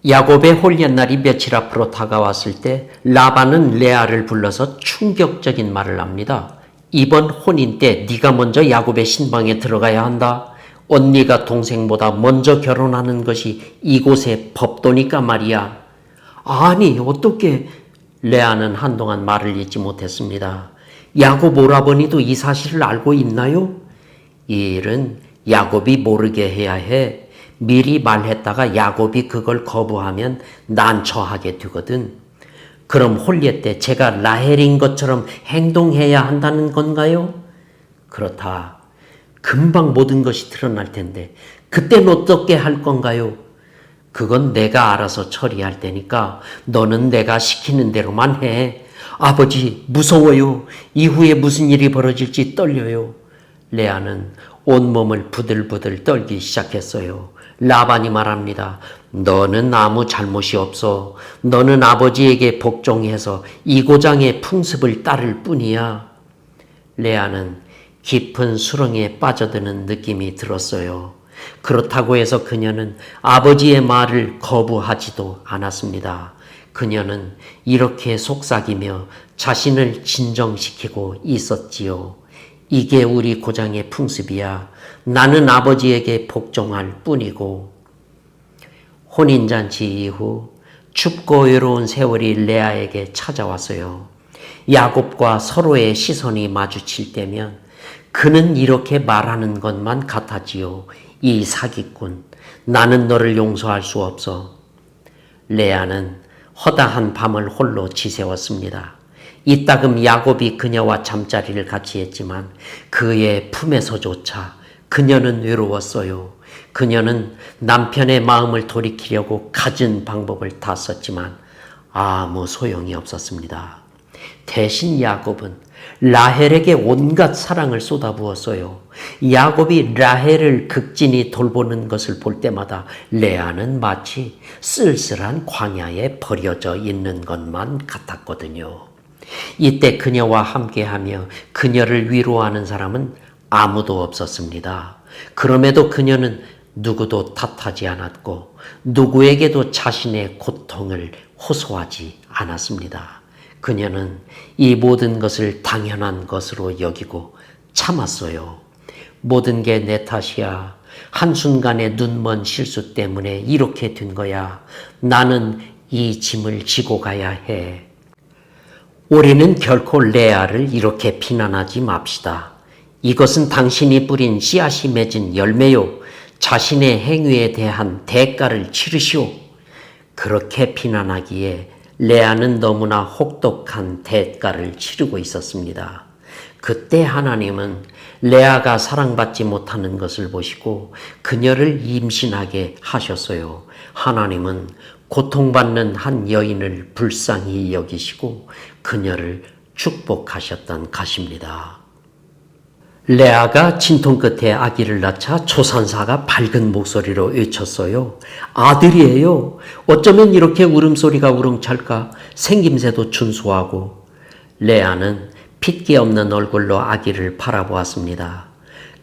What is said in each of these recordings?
야곱의 혼례날이 며칠 앞으로 다가왔을 때 라반은 레아를 불러서 충격적인 말을 합니다. 이번 혼인 때 네가 먼저 야곱의 신방에 들어가야 한다. 언니가 동생보다 먼저 결혼하는 것이 이곳의 법도니까 말이야. 아니 어떻게? 레아는 한동안 말을 잇지 못했습니다. 야곱 오라버니도 이 사실을 알고 있나요? 이 일은 야곱이 모르게 해야 해. 미리 말했다가 야곱이 그걸 거부하면 난처하게 되거든. 그럼 혼례 때 제가 라헬인 것처럼 행동해야 한다는 건가요? 그렇다. 금방 모든 것이 드러날 텐데 그땐 어떻게 할 건가요? 그건 내가 알아서 처리할 테니까 너는 내가 시키는 대로만 해. 아버지 무서워요. 이후에 무슨 일이 벌어질지 떨려요. 레아는 온몸을 부들부들 떨기 시작했어요. 라반이 말합니다. 너는 아무 잘못이 없어. 너는 아버지에게 복종해서 이 고장의 풍습을 따를 뿐이야. 레아는 깊은 수렁에 빠져드는 느낌이 들었어요. 그렇다고 해서 그녀는 아버지의 말을 거부하지도 않았습니다. 그녀는 이렇게 속삭이며 자신을 진정시키고 있었지요. 이게 우리 고장의 풍습이야. 나는 아버지에게 복종할 뿐이고. 혼인잔치 이후 춥고 외로운 세월이 레아에게 찾아왔어요. 야곱과 서로의 시선이 마주칠 때면 그는 이렇게 말하는 것만 같았지요. 이 사기꾼, 나는 너를 용서할 수 없어. 레아는 허다한 밤을 홀로 지새웠습니다. 이따금 야곱이 그녀와 잠자리를 같이 했지만 그의 품에서조차 그녀는 외로웠어요. 그녀는 남편의 마음을 돌이키려고 갖은 방법을 다 썼지만 아무 소용이 없었습니다. 대신 야곱은 라헬에게 온갖 사랑을 쏟아부었어요. 야곱이 라헬을 극진히 돌보는 것을 볼 때마다 레아는 마치 쓸쓸한 광야에 버려져 있는 것만 같았거든요. 이때 그녀와 함께하며 그녀를 위로하는 사람은 아무도 없었습니다. 그럼에도 그녀는 누구도 탓하지 않았고 누구에게도 자신의 고통을 호소하지 않았습니다. 그녀는 이 모든 것을 당연한 것으로 여기고 참았어요. 모든 게 내 탓이야. 한순간의 눈먼 실수 때문에 이렇게 된 거야. 나는 이 짐을 지고 가야 해. 우리는 결코 레아를 이렇게 비난하지 맙시다. 이것은 당신이 뿌린 씨앗이 맺은 열매요. 자신의 행위에 대한 대가를 치르시오. 그렇게 비난하기에 레아는 너무나 혹독한 대가를 치르고 있었습니다. 그때 하나님은 레아가 사랑받지 못하는 것을 보시고 그녀를 임신하게 하셨어요. 하나님은 고통받는 한 여인을 불쌍히 여기시고 그녀를 축복하셨던 것입니다. 레아가 진통 끝에 아기를 낳자 조산사가 밝은 목소리로 외쳤어요. 아들이에요. 어쩌면 이렇게 울음소리가 우렁찰까? 생김새도 준수하고. 레아는 핏기 없는 얼굴로 아기를 바라보았습니다.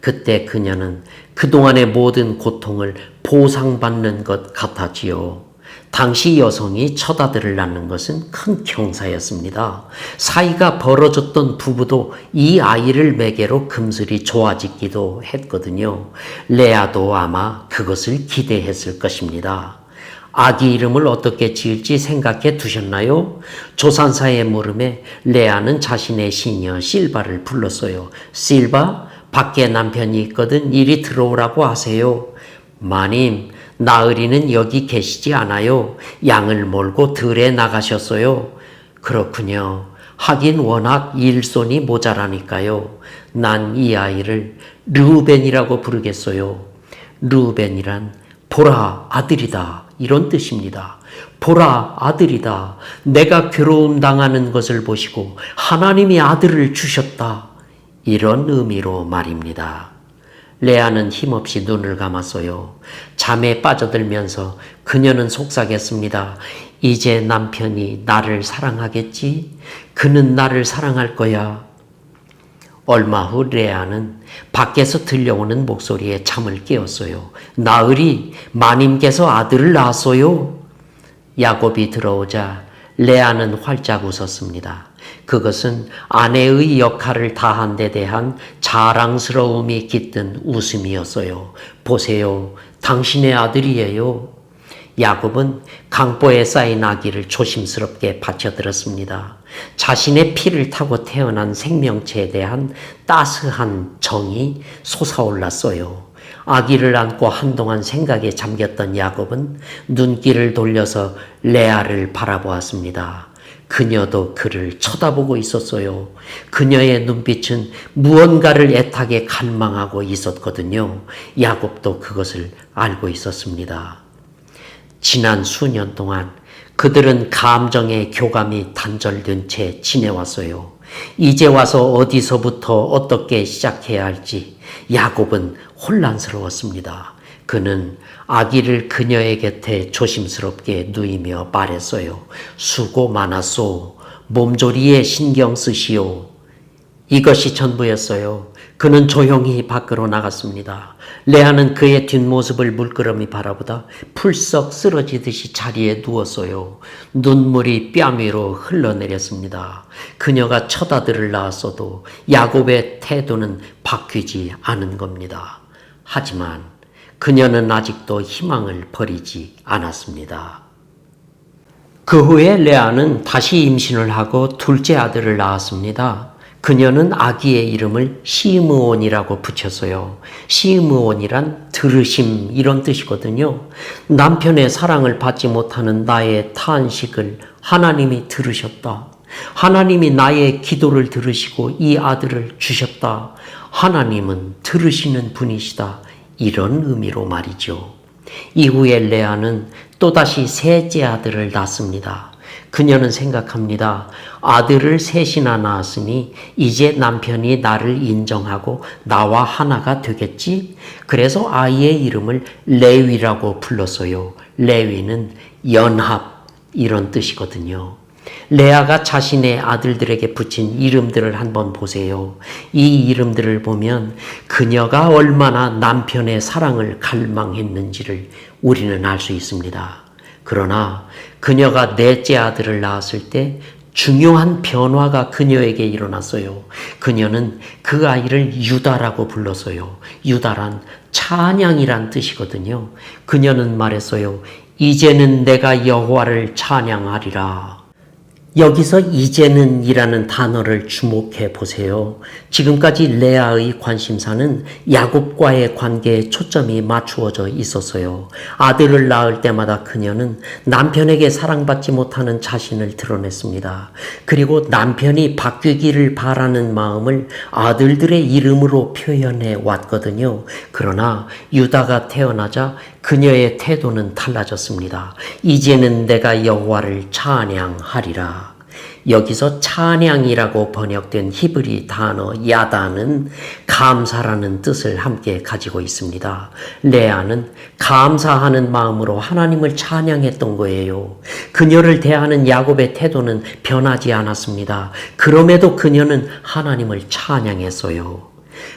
그때 그녀는 그동안의 모든 고통을 보상받는 것 같았지요. 당시 여성이 첫 아들을 낳는 것은 큰 경사였습니다. 사이가 벌어졌던 부부도 이 아이를 매개로 금슬이 좋아지기도 했거든요. 레아도 아마 그것을 기대했을 것입니다. 아기 이름을 어떻게 지을지 생각해 두셨나요? 조산사의 물음에 레아는 자신의 시녀 실바를 불렀어요. 실바, 밖에 남편이 있거든 이리 들어오라고 하세요. 마님, 나으리는 여기 계시지 않아요. 양을 몰고 들에 나가셨어요. 그렇군요. 하긴 워낙 일손이 모자라니까요. 난 이 아이를 르우벤이라고 부르겠어요. 르우벤이란 보라 아들이다 이런 뜻입니다. 보라 아들이다. 내가 괴로움 당하는 것을 보시고 하나님이 아들을 주셨다. 이런 의미로 말입니다. 레아는 힘없이 눈을 감았어요. 잠에 빠져들면서 그녀는 속삭였습니다. 이제 남편이 나를 사랑하겠지? 그는 나를 사랑할 거야. 얼마 후 레아는 밖에서 들려오는 목소리에 잠을 깨었어요. 나으리, 마님께서 아들을 낳았어요. 야곱이 들어오자 레아는 활짝 웃었습니다. 그것은 아내의 역할을 다한 데 대한 자랑스러움이 깃든 웃음이었어요. 보세요. 당신의 아들이에요. 야곱은 강보에 쌓인 아기를 조심스럽게 받쳐들었습니다. 자신의 피를 타고 태어난 생명체에 대한 따스한 정이 솟아올랐어요. 아기를 안고 한동안 생각에 잠겼던 야곱은 눈길을 돌려서 레아를 바라보았습니다. 그녀도 그를 쳐다보고 있었어요. 그녀의 눈빛은 무언가를 애타게 갈망하고 있었거든요. 야곱도 그것을 알고 있었습니다. 지난 수년 동안 그들은 감정의 교감이 단절된 채 지내왔어요. 이제 와서 어디서부터 어떻게 시작해야 할지 야곱은 혼란스러웠습니다. 그는 아기를 그녀의 곁에 조심스럽게 누이며 말했어요. 수고 많았소. 몸조리에 신경 쓰시오. 이것이 전부였어요. 그는 조용히 밖으로 나갔습니다. 레아는 그의 뒷모습을 물끄러미 바라보다 풀썩 쓰러지듯이 자리에 누웠어요. 눈물이 뺨 위로 흘러내렸습니다. 그녀가 첫 아들을 낳았어도 야곱의 태도는 바뀌지 않은 겁니다. 하지만 그녀는 아직도 희망을 버리지 않았습니다. 그 후에 레아는 다시 임신을 하고 둘째 아들을 낳았습니다. 그녀는 아기의 이름을 시므온이라고 붙였어요. 시므온이란 들으심 이런 뜻이거든요. 남편의 사랑을 받지 못하는 나의 탄식을 하나님이 들으셨다. 하나님이 나의 기도를 들으시고 이 아들을 주셨다. 하나님은 들으시는 분이시다. 이런 의미로 말이죠. 이후에 레아는 또다시 셋째 아들을 낳습니다. 그녀는 생각합니다. 아들을 셋이나 낳았으니 이제 남편이 나를 인정하고 나와 하나가 되겠지? 그래서 아이의 이름을 레위라고 불렀어요. 레위는 연합 이런 뜻이거든요. 레아가 자신의 아들들에게 붙인 이름들을 한번 보세요. 이 이름들을 보면 그녀가 얼마나 남편의 사랑을 갈망했는지를 우리는 알 수 있습니다. 그러나 그녀가 넷째 아들을 낳았을 때 중요한 변화가 그녀에게 일어났어요. 그녀는 그 아이를 유다라고 불렀어요. 유다란 찬양이란 뜻이거든요. 그녀는 말했어요. 이제는 내가 여호와를 찬양하리라. 여기서 이제는 이라는 단어를 주목해 보세요. 지금까지 레아의 관심사는 야곱과의 관계에 초점이 맞추어져 있었어요. 아들을 낳을 때마다 그녀는 남편에게 사랑받지 못하는 자신을 드러냈습니다. 그리고 남편이 바뀌기를 바라는 마음을 아들들의 이름으로 표현해 왔거든요. 그러나 유다가 태어나자 그녀의 태도는 달라졌습니다. 이제는 내가 여호와를 찬양하리라. 여기서 찬양이라고 번역된 히브리 단어 야다는 감사라는 뜻을 함께 가지고 있습니다. 레아는 감사하는 마음으로 하나님을 찬양했던 거예요. 그녀를 대하는 야곱의 태도는 변하지 않았습니다. 그럼에도 그녀는 하나님을 찬양했어요.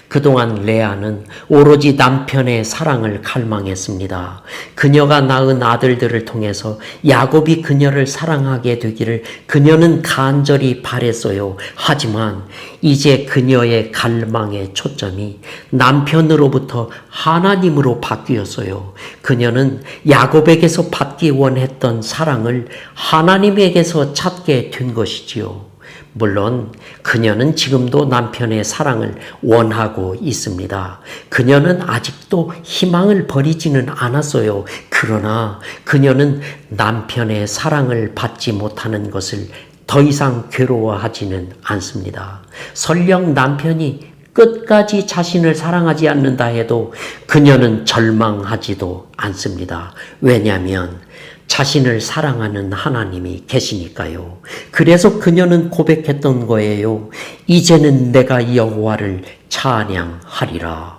그동안 레아는 오로지 남편의 사랑을 갈망했습니다. 그녀가 낳은 아들들을 통해서 야곱이 그녀를 사랑하게 되기를 그녀는 간절히 바랬어요. 하지만 이제 그녀의 갈망의 초점이 남편으로부터 하나님으로 바뀌었어요. 그녀는 야곱에게서 받기 원했던 사랑을 하나님에게서 찾게 된 것이지요. 물론 그녀는 지금도 남편의 사랑을 원하고 있습니다. 그녀는 아직도 희망을 버리지는 않았어요. 그러나 그녀는 남편의 사랑을 받지 못하는 것을 더 이상 괴로워하지는 않습니다. 설령 남편이 끝까지 자신을 사랑하지 않는다 해도 그녀는 절망하지도 않습니다. 왜냐하면 자신을 사랑하는 하나님이 계시니까요. 그래서 그녀는 고백했던 거예요. 이제는 내가 여호와를 찬양하리라.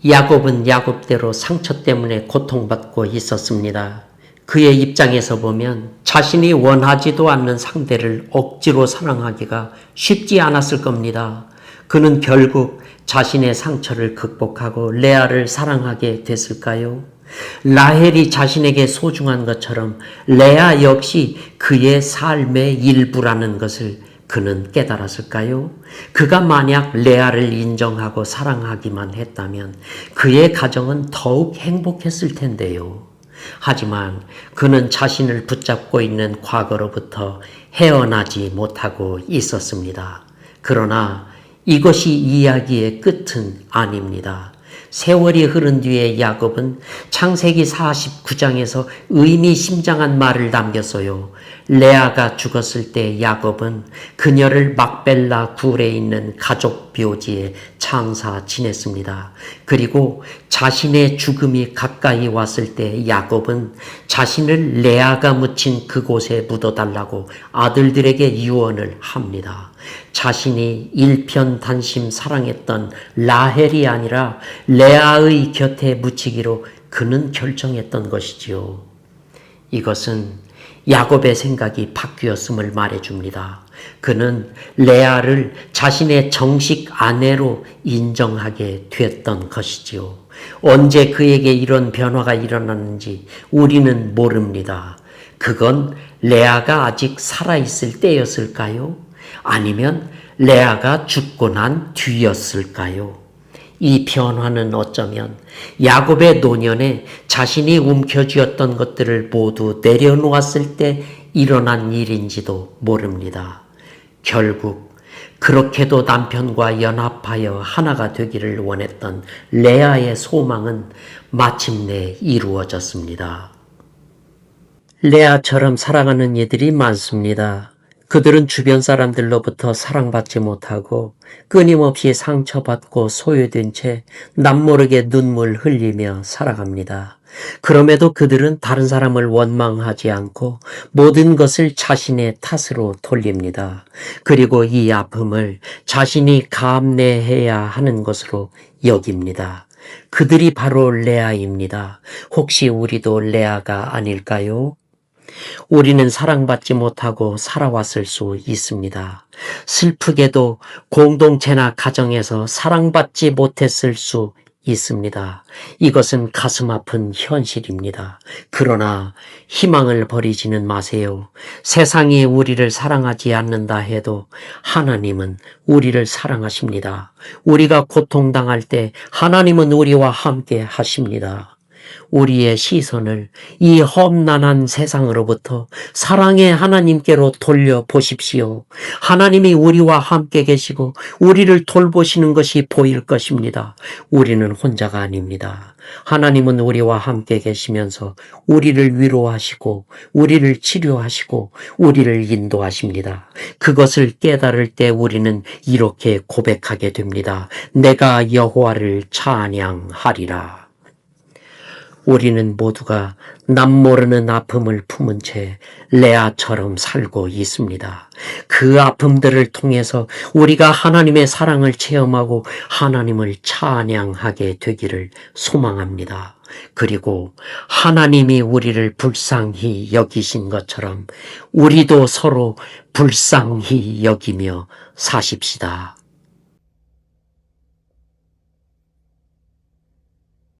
야곱은 야곱대로 상처 때문에 고통받고 있었습니다. 그의 입장에서 보면 자신이 원하지도 않는 상대를 억지로 사랑하기가 쉽지 않았을 겁니다. 그는 결국 자신의 상처를 극복하고 레아를 사랑하게 됐을까요? 라헬이 자신에게 소중한 것처럼 레아 역시 그의 삶의 일부라는 것을 그는 깨달았을까요? 그가 만약 레아를 인정하고 사랑하기만 했다면 그의 가정은 더욱 행복했을 텐데요. 하지만 그는 자신을 붙잡고 있는 과거로부터 헤어나지 못하고 있었습니다. 그러나 이것이 이야기의 끝은 아닙니다. 세월이 흐른 뒤에 야곱은 창세기 49장에서 의미심장한 말을 남겼어요. 레아가 죽었을 때 야곱은 그녀를 막벨라 굴에 있는 가족 묘지에 장사 지냈습니다. 그리고 자신의 죽음이 가까이 왔을 때 야곱은 자신을 레아가 묻힌 그곳에 묻어달라고 아들들에게 유언을 합니다. 자신이 일편단심 사랑했던 라헬이 아니라 레아의 곁에 묻히기로 그는 결정했던 것이지요. 이것은 야곱의 생각이 바뀌었음을 말해줍니다. 그는 레아를 자신의 정식 아내로 인정하게 됐던 것이지요. 언제 그에게 이런 변화가 일어났는지 우리는 모릅니다. 그건 레아가 아직 살아있을 때였을까요? 아니면 레아가 죽고 난 뒤였을까요? 이 변화는 어쩌면 야곱의 노년에 자신이 움켜쥐었던 것들을 모두 내려놓았을 때 일어난 일인지도 모릅니다. 결국 그렇게도 남편과 연합하여 하나가 되기를 원했던 레아의 소망은 마침내 이루어졌습니다. 레아처럼 사랑하는 이들이 많습니다. 그들은 주변 사람들로부터 사랑받지 못하고 끊임없이 상처받고 소외된 채 남모르게 눈물 흘리며 살아갑니다. 그럼에도 그들은 다른 사람을 원망하지 않고 모든 것을 자신의 탓으로 돌립니다. 그리고 이 아픔을 자신이 감내해야 하는 것으로 여깁니다. 그들이 바로 레아입니다. 혹시 우리도 레아가 아닐까요? 우리는 사랑받지 못하고 살아왔을 수 있습니다. 슬프게도 공동체나 가정에서 사랑받지 못했을 수 있습니다. 이것은 가슴 아픈 현실입니다. 그러나 희망을 버리지는 마세요. 세상이 우리를 사랑하지 않는다 해도 하나님은 우리를 사랑하십니다. 우리가 고통당할 때 하나님은 우리와 함께 하십니다. 우리의 시선을 이 험난한 세상으로부터 사랑의 하나님께로 돌려보십시오. 하나님이 우리와 함께 계시고 우리를 돌보시는 것이 보일 것입니다. 우리는 혼자가 아닙니다. 하나님은 우리와 함께 계시면서 우리를 위로하시고 우리를 치료하시고 우리를 인도하십니다. 그것을 깨달을 때 우리는 이렇게 고백하게 됩니다. 내가 여호와를 찬양하리라. 우리는 모두가 남모르는 아픔을 품은 채 레아처럼 살고 있습니다. 그 아픔들을 통해서 우리가 하나님의 사랑을 체험하고 하나님을 찬양하게 되기를 소망합니다. 그리고 하나님이 우리를 불쌍히 여기신 것처럼 우리도 서로 불쌍히 여기며 사십시다.